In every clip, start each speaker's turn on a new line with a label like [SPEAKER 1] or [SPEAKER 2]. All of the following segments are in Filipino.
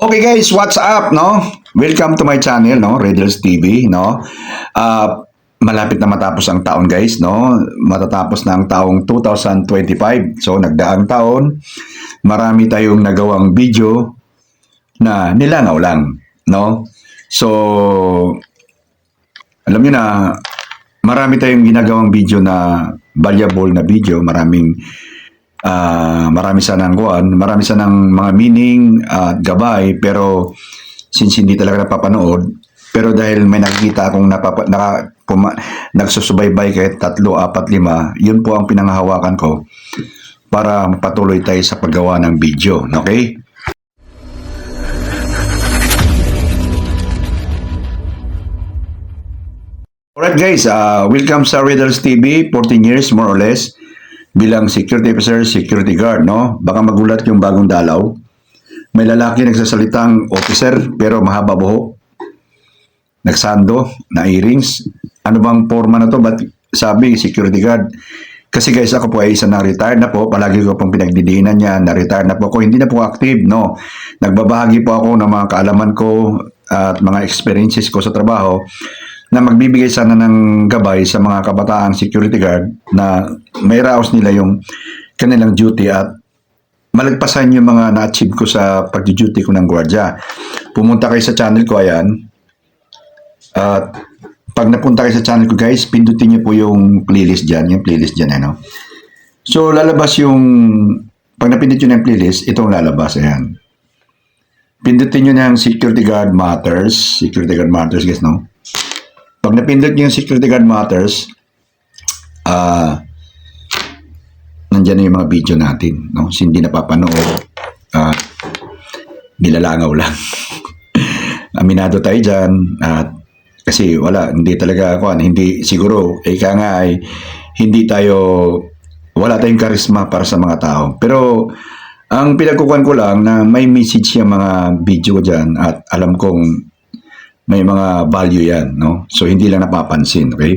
[SPEAKER 1] Okay guys, what's up, no? Welcome to my channel, no? Riddles TV, no? Malapit na matapos ang taon guys, no? Matatapos na ang taong 2025. So, nagdaang taon, marami tayong nagawang video na nilangaw lang, no? So, alam niyo na, marami tayong ginagawang video na valuable na video, marami sanang mga meaning at gabay, pero since hindi talaga napapanood, pero dahil may nakikita akong nagsusubaybay kahit 3, 4, 5, yun po ang pinanghahawakan ko para patuloy tayo sa paggawa ng video. Okay? Alright guys, welcome sa Riddles TV, 14 years more or less bilang security officer, security guard, no? Baka magulat yung bagong dalaw. May lalaki nagsasalitang officer pero mahaba buhok. Nagsando, na earrings. Ano bang forma na to? Ba't sabi security guard? Kasi guys, ako po ay isa na retired na po. Palagi ko pong pinagdidiinan niya. Na-retired na po ako. Hindi na po active, no? Nagbabahagi po ako ng mga kaalaman ko at mga experiences ko sa trabaho na magbibigay sana ng gabay sa mga kabataang security guard na may raos nila yung kanilang duty at malagpasan yung mga na-achieve ko sa pag-duty ko ng gwardiya. Pumunta kayo sa channel ko, ayan. At pag napunta kayo sa channel ko guys, pindutin niyo po yung playlist dyan, ano. So lalabas pag napindut nyo na yung playlist, itong lalabas, ayan. Pindutin nyo na yung security guard matters guys, no. Pag napindot nyo yung security guard matters, nandyan na yung mga video natin, no? Hindi napapanood, nilalangaw lang. Aminado tayo dyan, at kasi hindi talaga ako, hindi siguro, wala tayong karisma para sa mga tao. Pero, ang pinagkukuhan ko lang na may message yung mga video dyan at alam kong may mga value yan, no? So, hindi lang napapansin, okay?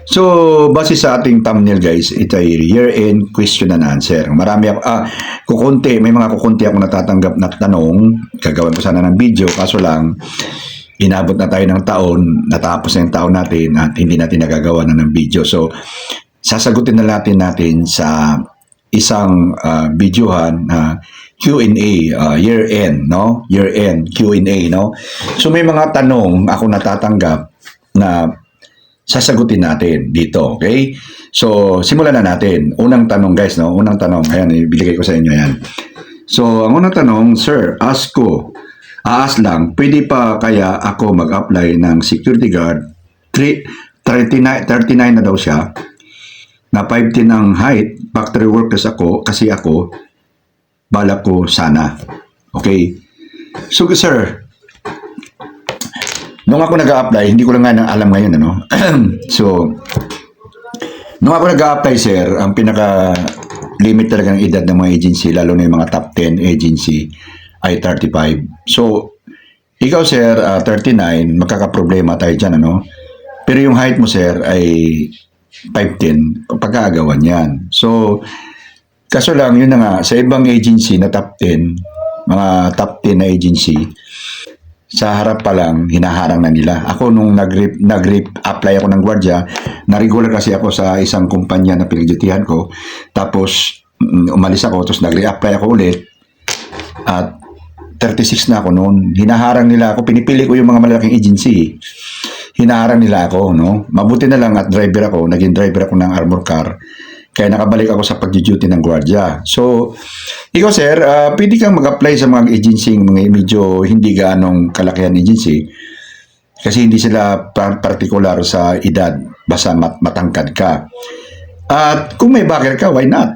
[SPEAKER 1] So, base sa ating thumbnail, guys, ito ay year-end question and answer. May mga kukunti ako natatanggap na tanong. Gagawin ko sana ng video, kaso lang, inabot na tayo ng taon, natapos na yung taon natin, at hindi natin nagagawa na ng video. So, sasagutin na natin sa isang videohan na Q&A, year-end, no? Year-end, Q&A, no? So, may mga tanong ako natatanggap na sasagutin natin dito, okay? So, simulan na natin. Unang tanong, guys, no? Unang tanong, ayan, ibigay ko sa inyo, ayan. So, ang unang tanong, sir, ask lang, pwede pa kaya ako mag-apply ng security guard? 39 na daw siya, na 5'10 ang height, factory workers kasi ako, balak ko sana. Okay? So, sir, nung ako nag-a-apply, hindi ko lang nga alam ngayon, ano? So, nung ako nag-a-apply, sir, ang pinaka-limit talaga ng edad ng mga agency, lalo na yung mga top 10 agency, ay 35. So, ikaw, sir, 39, magkakaproblema tayo dyan, ano? Pero yung height mo, sir, ay 5'10", pagkaagawan yan. So, kaso lang, yun na nga, sa ibang agency na top 10, mga top 10 na agency, sa harap pa lang, hinaharang na nila. Ako, nung nag-apply ako ng gwardiya, na-regular kasi ako sa isang kumpanya na pinagdutihan ko, tapos umalis ako, tapos nag-apply ako ulit, at 36 na ako noon. Hinaharang nila ako, pinipili ko yung mga malaking agency. Hinaharang nila ako, no? Mabuti na lang at naging driver ako ng armor car. Kaya nakabalik ako sa pag-duty ng gwardiya. So, ikaw sir, pwede kang mag-apply sa mga agency, mga medyo hindi ganong kalakihan agency. Kasi hindi sila particular sa edad, basta matangkad ka. At kung may backer ka, why not?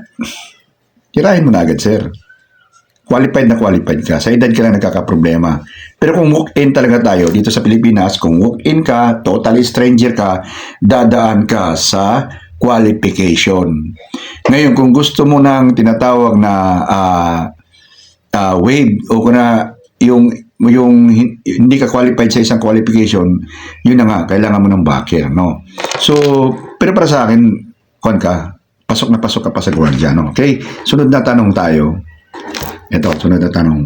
[SPEAKER 1] Tirahin mo na agad sir. Qualified na qualified ka. Sa edad ka lang nagkakaproblema. Pero kung walk-in talaga tayo dito sa Pilipinas, kung walk-in ka, totally stranger ka, dadaan ka sa qualification. Ngayon, kung gusto mo ng tinatawag na wave o kung yung hindi ka qualified sa isang qualification, yun na nga, kailangan mo ng backer, no? So, pero para sa akin, pasok ka pa sa gwardiya, no? Okay? Sunod na tanong tayo. Ito, sunod na tanong.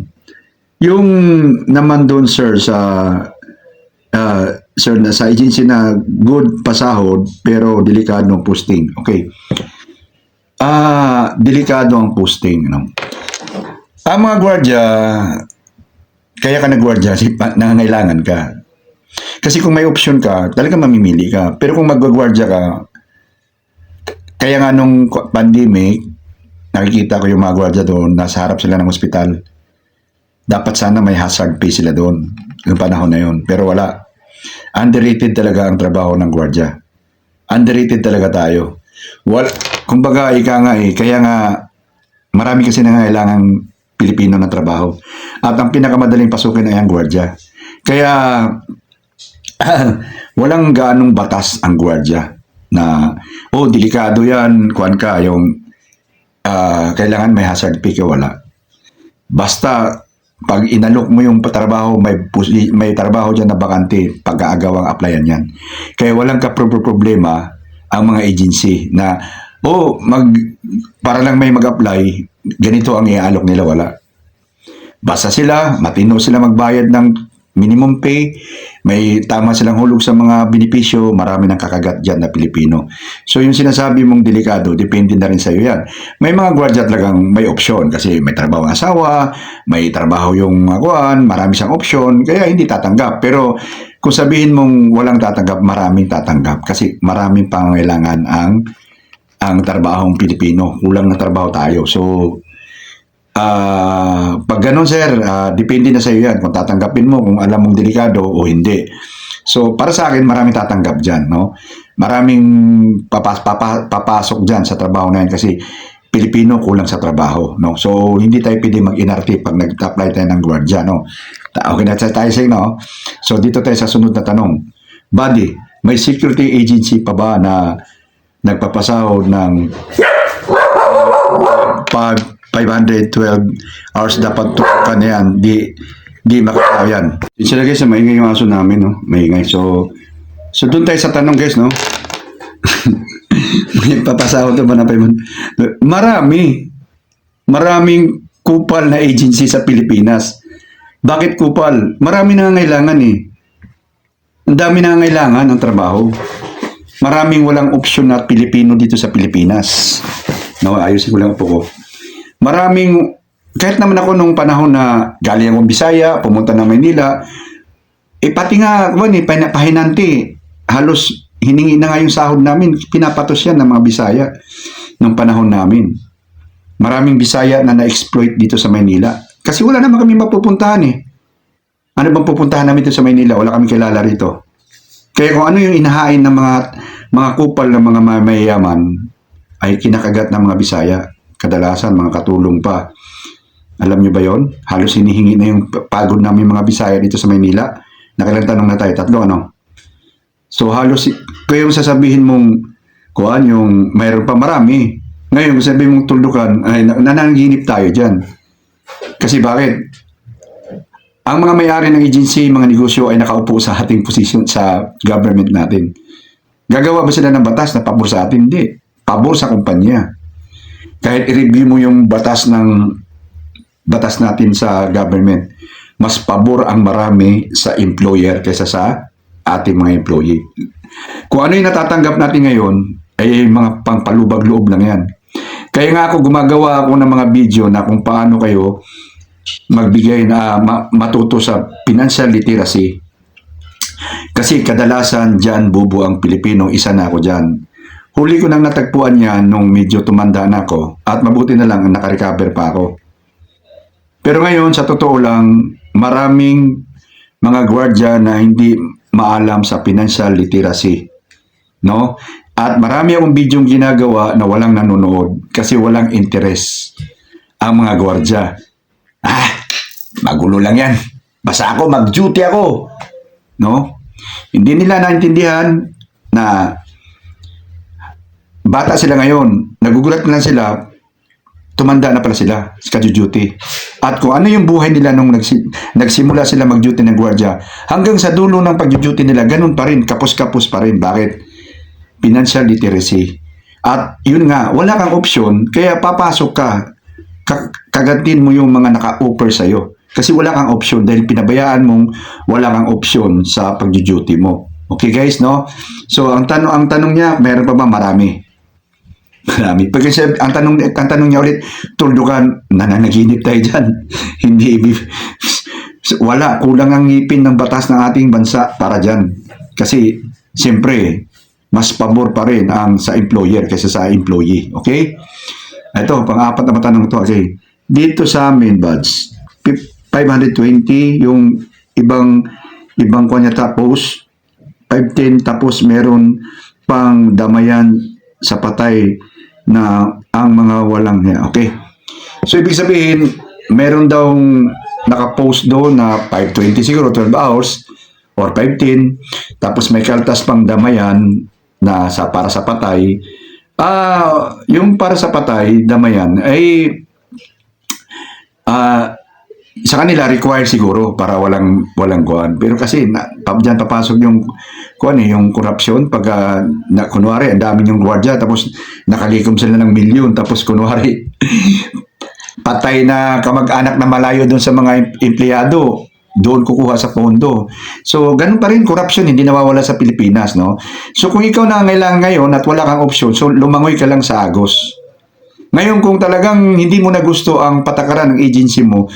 [SPEAKER 1] Yung naman doon sir sir na sa agency na good pasahod pero delikado ang posting. Okay. Delikado ang posting, no. Ang mga gwardiya, kaya ka nagwardya, nangangailangan ka. Kasi kung may option ka, talaga mamimili ka. Pero kung magwagwardya ka, kaya nga nung pandemic, nakikita ko yung mga gwardiya doon, nasa harap sila ng ospital. Dapat sana may hazard pay sila doon, yung panahon na yun. Pero wala. Underrated talaga ang trabaho ng gwardiya. Underrated talaga tayo. Kumbaga, ika nga kaya nga, marami kasi nangangailangang Pilipino na trabaho. At ang pinakamadaling pasukin ay ang gwardiya. Kaya, walang ganong batas ang gwardiya na, delikado yan, kuwan ka, yung kailangan may hazard pay ka, wala. Basta, pag inalok mo yung trabaho, may trabaho dyan na bakante, pag-aagawang applyan yan. Kaya walang problema ang mga agency na, para lang may mag-apply, ganito ang iaalok nila, wala. Basta sila, matino sila magbayad ng minimum pay, may tama silang hulog sa mga benepisyo, marami ng kakagat dyan na Pilipino. So yung sinasabi mong delikado, depende na rin sa iyo yan. May mga gwardiya talagang may opsyon kasi may trabaho ang asawa, may trabaho yung maguan, marami siyang opsyon, kaya hindi tatanggap. Pero kung sabihin mong walang tatanggap, maraming tatanggap kasi maraming pangangailangan ang trabahong Pilipino. Kulang na trabaho tayo. So, pag ganun sir, depende na sa iyo yan kung tatanggapin mo, kung alam mong delikado o hindi. So para sa akin maraming tatanggap dyan, no? Maraming papasok dyan sa trabaho na yan kasi Pilipino kulang sa trabaho, no? So hindi tayo pwede mag-inarte pag nag-apply tayo ng gwardiya, no? Okay na tayo sa no? So dito tayo sa sunod na tanong. Buddy, may security agency pa ba na nagpapasahod ng 512 hours dapat tukan yan, di makataw yan. Sila guys, maingay yung aso namin, no? Maingay. So doon tayo sa tanong guys, no? May papasahod na ba na 500? Maraming kupal na agency sa Pilipinas. Bakit kupal? Marami nangangailangan eh. Ang dami nangangailangan ng trabaho. Maraming walang opsyon na Pilipino dito sa Pilipinas. No, ayusin ko lang po ko. Kahit naman ako nung panahon na galing akong Bisaya, pumunta ng Maynila, pati nga, pahinanti, halos hiningi na nga yung sahod namin, pinapatos yan ng mga Bisaya nung panahon namin. Maraming Bisaya na na-exploit dito sa Maynila. Kasi wala naman kami mapupuntahan eh. Ano bang pupuntahan namin dito sa Maynila? Wala kami kilala rito. Kaya kung ano yung inahain ng mga kupal ng mga mayayaman, ay kinakagat ng mga Bisaya. Kadalasan, mga katulong pa. Alam niyo ba yon? Halos hinihingi na yung pagod namin mga Bisaya dito sa Maynila. Nakailang tanong na tayo, 3, ano? So halos, kaya yung sasabihin mong, yung mayroon pa marami. Ngayon, kung sabihin mong tuldukan, ay nananaginip tayo dyan. Kasi bakit? Ang mga may-ari ng agency, mga negosyo ay nakaupo sa ating posisyon sa government natin. Gagawa ba sila ng batas na pabor sa atin? Hindi. Pabor sa kumpanya. Kahit i-review mo yung batas natin sa government, mas pabor ang marami sa employer kaysa sa ating mga employee. Kung ano yung natatanggap natin ngayon, ay mga pangpalubag-loob lang yan. Kaya nga ako gumagawa ako ng mga video na kung paano kayo magbigay na matuto sa financial literacy. Kasi kadalasan dyan bubo ang Pilipino, isa na ako dyan. Huli ko nang natagpuan yan nung medyo tumanda na ako at mabuti na lang nakarecover pa ako. Pero ngayon, sa totoo lang, maraming mga gwardiya na hindi maalam sa financial literacy. No? At marami akong bidyong ginagawa na walang nanonood kasi walang interest ang mga gwardiya. Magulo lang yan. Basta ako, mag-duty ako. No? Hindi nila naintindihan na bata sila ngayon, nagugulat na lang sila, tumanda na pala sila sa duty. At kung ano yung buhay nila nung nagsimula sila mag-duty ng gwardiya, hanggang sa dulo ng pag-duty nila, ganun pa rin, kapos-kapos pa rin. Bakit? Financial literacy. At yun nga, wala kang opsyon, kaya papasok ka, kagantin mo yung mga naka-offer sa'yo. Kasi wala kang option dahil pinabayaan mong wala kang option sa pag-duty mo. Okay guys, no? So ang tanong niya, meron pa ba? Marami. Marami. Pag ang tanong niya ulit, tuldukan, nananaginip tayo dyan. Hindi, wala, kulang ang ngipin ng batas ng ating bansa para dyan. Kasi, siyempre, mas pabor pa rin ang sa employer kaysa sa employee. Okay? Ito, pang-apat na matanong to. Okay. Dito sa amin, buds, 520, yung ibang kanya tapos, 510, tapos meron pang damayan sa patay na ang mga walang niya. Okay. So, ibig sabihin, meron daw nakapost doon na 520 siguro, 12 hours, or 510, tapos may kaltas pang damayan na para sa patay. Yung para sa patay, damayan, ay sa kanila required siguro para walang kuan. Pero kasi diyan papasok yung kuan yung corruption pag kunwari ang dami yung gwardiya tapos nakalikom sila ng milyon tapos kunwari patay na kamag-anak na malayo doon sa mga empleyado, doon kukuha sa pondo. So, ganun pa rin corruption, hindi nawawala sa Pilipinas, no? So, kung ikaw na ngailangan ngayon at wala kang option, so lumangoy ka lang sa Agos. Ngayon, kung talagang hindi mo na gusto ang patakaran ng agency mo,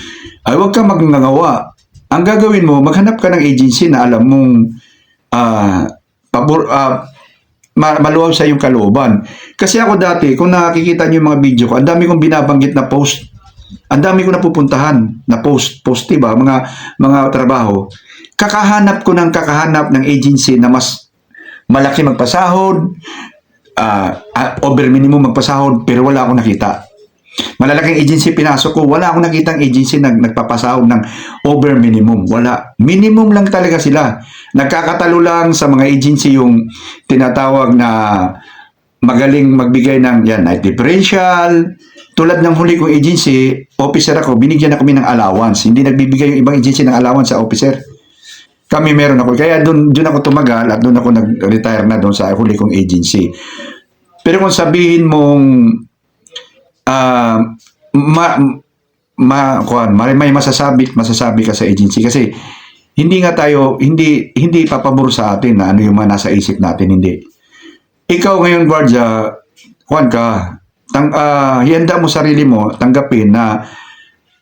[SPEAKER 1] ay huwag kang magngangawa. Ang gagawin mo, maghanap ka ng agency na alam mong maluwag sa iyong kalooban. Kasi ako dati, kung nakikita niyo yung mga video ko, ang dami kong binabanggit na post. Ang dami ko napupuntahan na post, diba? Mga trabaho. Kakahanap ng agency na mas malaki magpasahod, over minimum magpasahod, pero wala akong nakita. Malalaking agency pinasok ko, wala akong nakitang agency na nagpapasahod ng over minimum. Wala. Minimum lang talaga sila. Nagkakatalo lang sa mga agency yung tinatawag na magaling magbigay ng night differential. Tulad ng huli kong agency, officer ako, binigyan na kami ng allowance. Hindi nagbibigay yung ibang agency ng allowance sa officer. Kami meron ako. Kaya doon ako tumagal at doon ako nag-retire na doon sa huli kong agency. Pero kung sabihin mong may masasabi ka sa agency kasi hindi papabor sa atin na ano yung mga nasa isip natin, hindi. Ikaw ngayon, Guardia, hihanda mo sarili mo, tanggapin na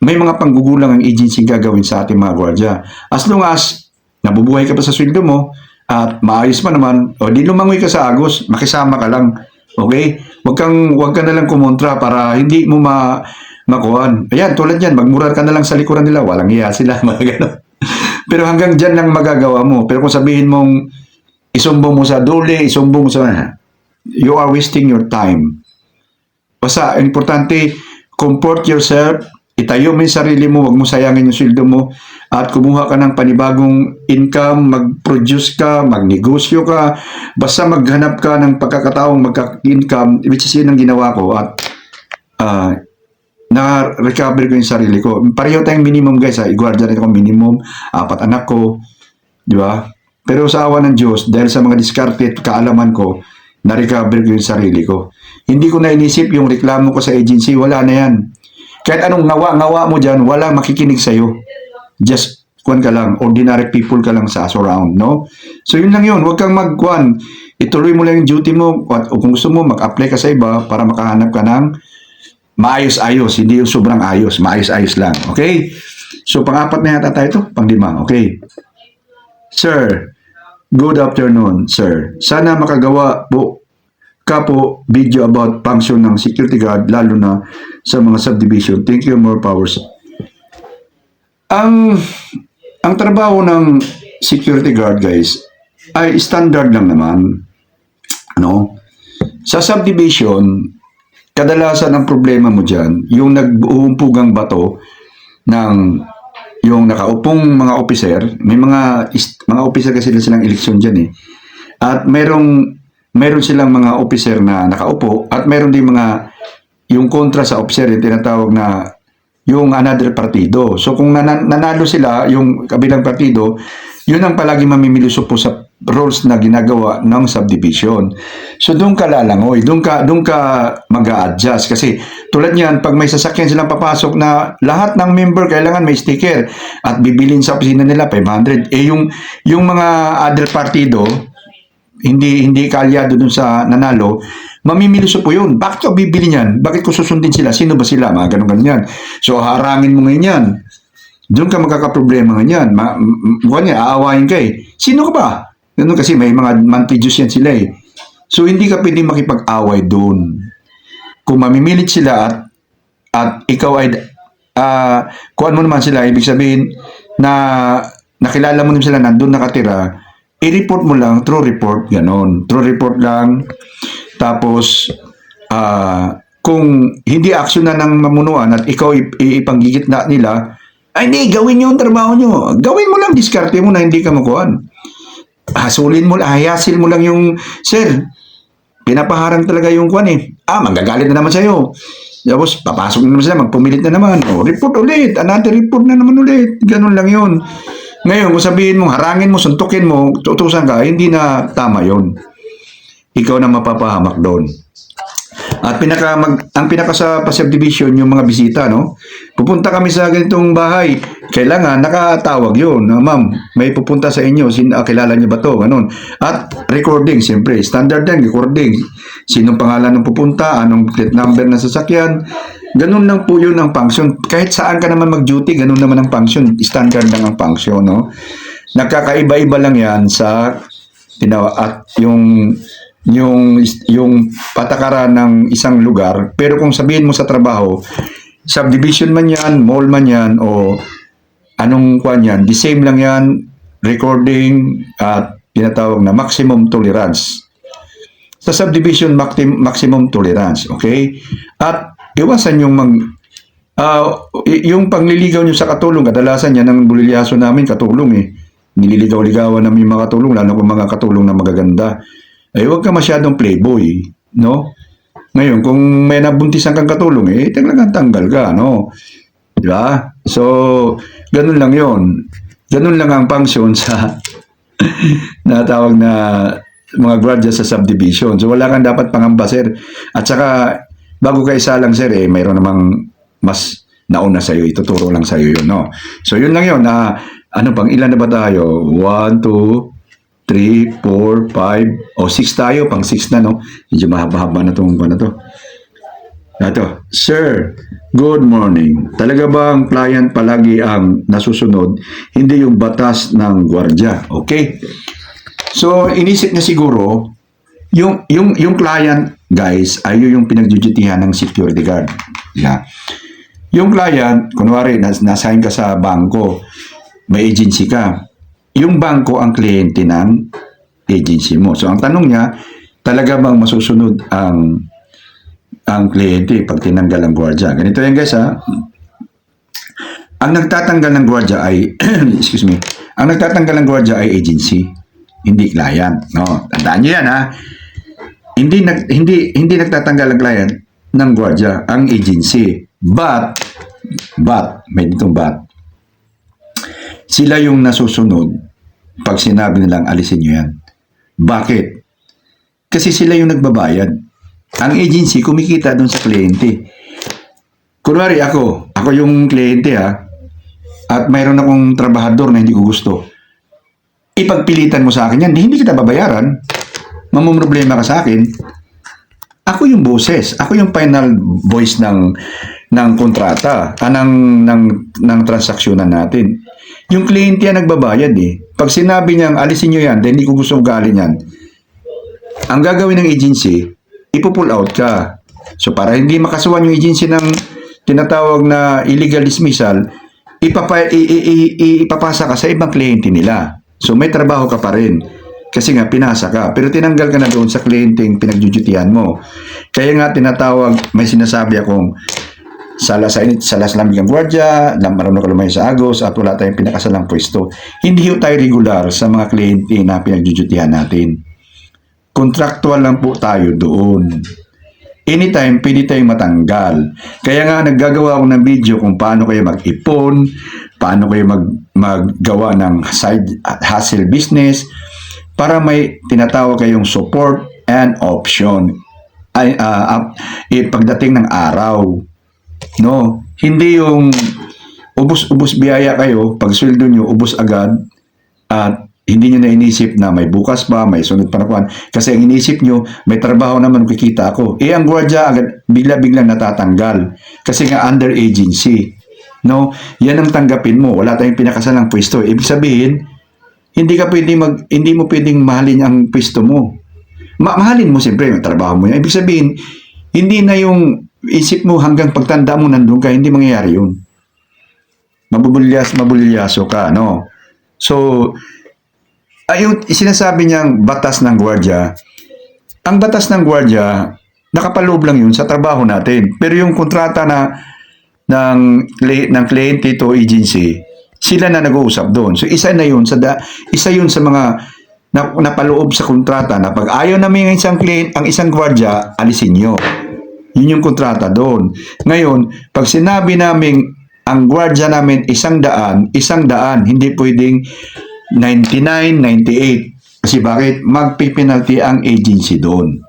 [SPEAKER 1] may mga panggugulang ang agency gagawin sa ating mga Guardia. As long as nabubuhay ka pa sa sweldo mo at maayos pa naman, o di lumangoy ka sa Agos, makisama ka lang. Okay? Huwag ka na lang kumontra para hindi mo makuhan. Ayan, tulad yan, magmurar ka na lang sa likuran nila, walang iya sila, mga gano'n. Pero hanggang dyan lang magagawa mo. Pero kung sabihin mong isumbong mo sa dole, isumbong mo sa you are wasting your time. Basta, importante, comfort yourself, itayo mo yung sarili mo, huwag mo sayangin yung sweldo mo, at kumuha ka ng panibagong income, mag-produce ka, magnegosyo ka, basta maghanap ka ng pagkakataong magka-income, which is yun ang ginawa ko, at na-recover ko yung sarili ko. Pareho tayong minimum guys, iguarda rin ako minimum, 4 anak ko, di ba? Pero sa awa ng Diyos, dahil sa mga diskarte at kaalaman ko, na-recover ko yung sarili ko. Hindi ko na inisip yung reklamo ko sa agency, wala na yan. Kahit anong ngawa mo dyan, wala makikinig sa'yo. Just, ka lang, ordinary people ka lang sa surround, no? So, yun lang yun, huwag kang ituloy mo lang yung duty mo, o kung gusto mo, mag-apply ka sa iba para makahanap ka ng maayos-ayos, hindi yung sobrang ayos, maayos-ayos lang, okay? So, pang-4 na yata tayo ito, pang-5, okay? Sir, good afternoon, sir. Sana makagawa po video about function ng security guard, lalo na sa mga subdivision. Thank you, more powers. Ang trabaho ng security guard, guys, ay standard lang naman. No? Sa subdivision, kadalasan ang problema mo dyan, yung nag-uumpugang bato ng yung nakaupong mga officer, may mga officer kasi silang eleksyon dyan eh. At meron silang mga officer na nakaupo at meron din yung kontra sa officer, yung tinatawag na yung another partido. So kung nanalo sila, yung kabilang partido, yun ang palagi mamimiluso po sa rules na ginagawa ng subdivision. So doon ka lalangoy, doon ka mag-a-adjust kasi tulad niyan pag may sasakyan silang papasok na lahat ng member kailangan may sticker at bibilin sa opisina nila 500. Yung mga other partido hindi kalyado dun sa nanalo, mamimiluso po yun. Bakit ko bibili niyan? Bakit ko susundin sila? Sino ba sila? Mga ganun-ganun yan. So, harangin mo ngayon yan. Doon ka magkakaproblema ngayon. Mukha niya, aawain ka eh. Sino ka ba? Ganun kasi may mga mantidious yan sila eh. So, hindi ka pwedeng makipag-away doon. Kung mamimilit sila at ikaw ay kuhaan mo naman sila, ibig sabihin na nakilala mo naman sila, nandun nakatira, i-report mo lang, true report, ganon. True report lang. Tapos, kung hindi action na ng mamunuan at ikaw ipanggigit na nila, ay hindi, gawin nyo ang trabaho nyo. Gawin mo lang, diskarte mo na hindi ka makuhaan. Hasulin mo, hayasil mo lang yung, sir, pinapaharang talaga yung kuhan eh. Magagalit na naman sa'yo. Tapos, papasok na naman sila, magpumilit na naman. Report ulit, another report na naman ulit. Ganon lang yun. Ngayon, kung sabihin mo, harangin mo, suntukin mo, tutusan ka, hindi na tama yon. Ikaw na mapapahamak doon. At ang pinaka sa subdivision, yung mga bisita, no? Pupunta kami sa ganitong bahay. Kailangan, nakatawag yun. Ma'am, may pupunta sa inyo. Kilala niyo ba to? Ganun. At recording, siyempre. Standard yan, recording. Sinong pangalan ng pupunta, anong plate number ng sasakyan. Ganun lang po yun ang function. Kahit saan ka naman mag-duty, ganun naman ang function. Standard lang ang function, no? Nagkakaiba-iba lang yan sa at yung patakaran ng isang lugar. Pero kung sabihin mo sa trabaho, subdivision man yan, mall man yan, o anong kwan yan, the same lang yan, recording at tinatawag na maximum tolerance. Sa subdivision, maximum tolerance, okay? At iwasan yung yung pangliligaw nyo sa katulong, kadalasan yan ang bulilyaso namin, katulong eh. Nililigaw-ligawan namin yung mga katulong, lalo kung mga katulong na magaganda. Ay, huwag ka masyadong playboy, no? Ngayon, kung may nabuntisan kang katulong, eh, talagang tanggal ka, no? Diba? So, ganun lang yon. Ganun lang ang function sa natawag na mga gwardiya sa subdivision. So, wala kang dapat pangamba, sir. At saka, bago ka isa lang, sir, eh, mayroon namang mas nauna sa'yo. Ituturo lang sa'yo yun, no? So, yun lang yun. Pang ilan na ba tayo? 1, 2, 3, 4, 5, o 6 tayo, pang 6 na, no? Medyo mahaba-haba na itong na to. Ito, sir, good morning. Talaga ba ang client palagi ang nasusunod, hindi yung batas ng gwardiya? Okay? So, inisip niya siguro, yung client, guys, ay yung pinagdudutihan ng security guard. Yeah. Yung client, kunwari, nasign ka sa bangko, may agency ka. Yung bangko ang kliyente ng agency mo. So, ang tanong niya, talaga bang masusunod ang kliyente pag tinanggal ang gwardiya? Ganito yan, guys, ha? Ang nagtatanggal ng gwardiya ay, excuse me, ang nagtatanggal ng gwardiya ay agency, hindi client. No? Tandaan niyo yan, ha? Hindi nagtatanggal ang client ng gwardiya, ang agency. But, may ditong but, sila yung nasusunod pag sinabi nilang alisin nyo yan. Bakit? Kasi sila yung nagbabayad. Ang agency kumikita doon sa kliyente. Kunwari ako yung kliyente ha, at mayroon akong trabahador na hindi ko gusto. Ipagpilitan mo sa akin yan, hindi kita babayaran. Mamumroblema ka sa akin. Ako yung boses, ako yung final voice ng kontrata, ng transaksyonan natin. Yung kliyente yan nagbabayad eh. Pag sinabi niyang alisin nyo yan, dahil hindi ko gusto ugali yan, ang gagawin ng agency, ipupull out ka. So para hindi makasuhan yung agency ng tinatawag na illegal dismissal, ipapasa ka sa ibang kliyente nila. So may trabaho ka pa rin. Kasi nga pinasa ka. Pero tinanggal ka na doon sa kliyenteng pinagdudutihan mo. Kaya nga tinatawag, may sinasabi akong salas lamig ang gwardiya, marunong ka lumayo sa agos, at wala tayong pinakasalang pwesto. Hindi tayo regular sa mga kliyente na pinagdudutihan natin. Contractual lang po tayo doon. Anytime, pwede tayong matanggal. Kaya nga, naggagawa ako ng video kung paano kayo mag-ipon, paano kayo maggawa ng side hustle business, para may tinatawag kayong support and option ay pagdating ng araw. No, hindi yung ubos-ubos biyaya kayo, pag sweldo nyo, ubos agad, at hindi nyo na inisip na may bukas pa, may sunod pa na kuwan. Kasi ang inisip nyo, may trabaho naman kikita ako. Ang gwardiya agad, bigla-biglang natatanggal. Kasi nga under agency. No? Yan ang tanggapin mo. Wala tayong pinakasalang pwesto. Ibig sabihin, hindi mo pwedeng mahalin ang pwesto mo. Mahalin mo siyempre yung trabaho mo. Ibig sabihin, hindi na yung isip mo hanggang pagtanda mo nandun ka, hindi mangyayari yun. Mabulyaso ka, no? So, yung sinasabi niyang batas ng gwardiya, ang batas ng gwardiya, nakapaloob lang yun sa trabaho natin. Pero yung kontrata ng kliyente to agency, sila na nag-uusap doon. So, isa yun sa mga napaloob sa kontrata na pag ayaw namin ang isang gwardiya, alisin nyo. Yun yung kontrata doon. Ngayon, pag sinabi namin ang gwardiya namin 100, hindi pwedeng 99, 98. Kasi bakit? Magpipinalty ang agency doon.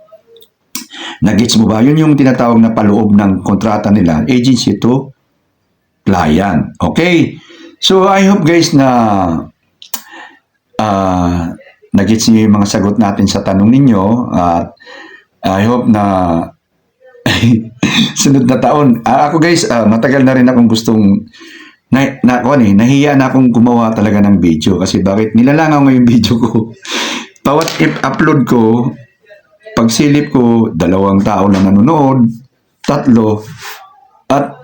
[SPEAKER 1] Nagets mo ba? Yun yung tinatawag na paloob ng kontrata nila. Agency to client. Okay? So, I hope guys na nagets niyo yung mga sagot natin sa tanong ninyo. At I hope na sunod na taon. Ako guys, matagal na rin akong gustong nahiya na akong gumawa talaga ng video kasi bakit nilalangaw ngayon video ko. Bawat upload ko, pagsilip ko, 2 tao lang nanonood, 3, at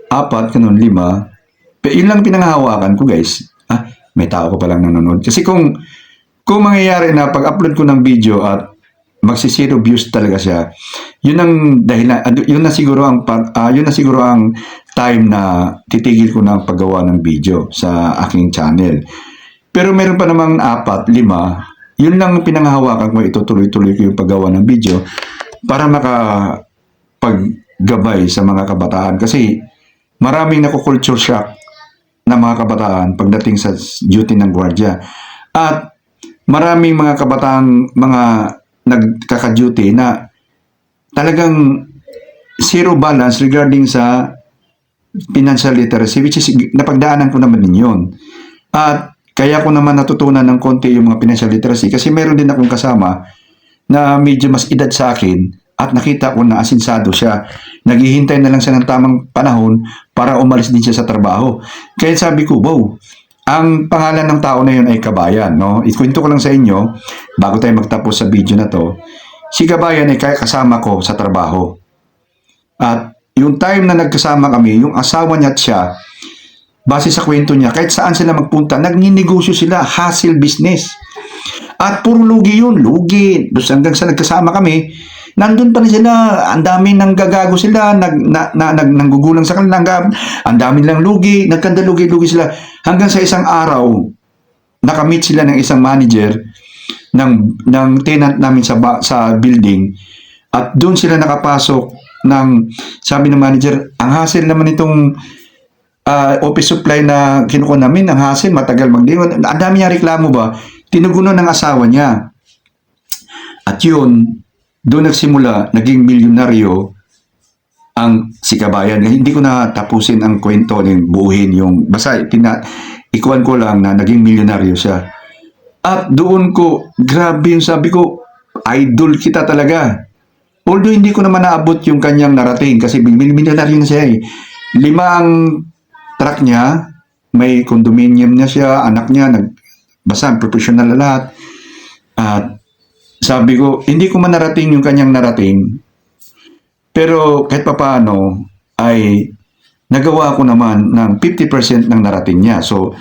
[SPEAKER 1] 4, ganun, 5. Pero yun lang pinanghahawakan ko guys. May tao ko palang nanonood. Kasi kung mangyayari na pag-upload ko ng video at magsi-0 views talaga siya, yun ang dahilan, yun na siguro ang time na titigil ko ng paggawa ng video sa aking channel. Pero meron pa namang 4, 5, yun lang pinanghahawakan ko, itutuloy-tuloy ko yung paggawa ng video para makapaggabay sa mga kabataan. Kasi maraming naku-culture shock na mga kabataan pagdating sa duty ng gwardiya. At maraming mga kabataan, mga nagkaka-duty na talagang zero balance regarding sa financial literacy, which is napagdaanan ko naman din yun. At kaya ko naman natutunan ng konti yung mga financial literacy kasi meron din akong kasama na medyo mas edad sa akin at nakita ko na asinsado siya. Naghihintay na lang siya ng tamang panahon para umalis din siya sa trabaho. Kaya sabi ko, wow, ang pangalan ng tao na yun ay Kabayan, no? Ikwento ko lang sa inyo, bago tayo magtapos sa video na to, si Kabayan ay kasama ko sa trabaho. At yung time na nagkasama kami, yung asawa niya at siya, base sa kwento niya, kahit saan sila magpunta, nagninegosyo sila, hustle business. At puro lugi yun, lugi. Hanggang sa nagkasama kami, nandun pa rin sila, ang dami nang gagago sila, nanggugulang sa kanila, ang dami lang lugi, nagkandalugi-lugi sila. Hanggang sa isang araw, nakamit sila ng isang manager ng tenant namin sa building at doon sila nakapasok sabi ng manager, ang hassle naman itong office supply na kinukuha namin, ang hassle, matagal magdiwan. Ang dami niya reklamo ba? Tinugunan ng asawa niya. At yun, doon nagsimula, naging milyonaryo ang si Kabayan. Hindi ko na tapusin ang kwento ng buuhin yung, basta ikuan ko lang na naging milyonaryo siya. At doon ko, grabe yung sabi ko, idol kita talaga. Although hindi ko naman naabot yung kanyang narating kasi milyonaryo na siya eh. 5 truck niya, may condominium niya siya, anak niya, basta professional na lahat. At sabi ko, hindi ko man narating yung kanyang narating, pero kahit papaano ay nagawa ko naman ng 50% ng narating niya. So,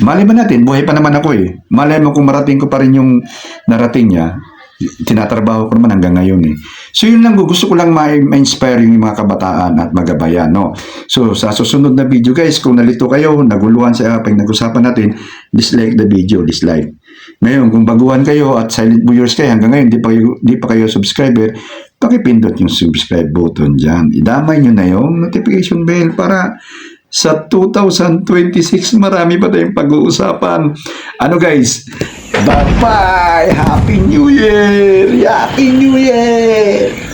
[SPEAKER 1] malay ba natin, buhay pa naman ako eh. Malay mo kung marating ko pa rin yung narating niya, tinatrabaho ko naman hanggang ngayon eh. So, yun lang, gusto ko lang ma-inspire yung mga kabataan at magabayan, no? So, sa susunod na video guys, kung nalito kayo, naguluhan sa pag nag-usapan natin, dislike the video, dislike. Ngayon, kung baguhan kayo at silent viewers kayo, hanggang ngayon, di pa kayo subscriber, pakipindot yung subscribe button dyan. Idamay nyo na yung notification bell para sa 2026. Marami pa tayong pag-uusapan. Ano guys? Bye-bye! Happy New Year! Happy New Year!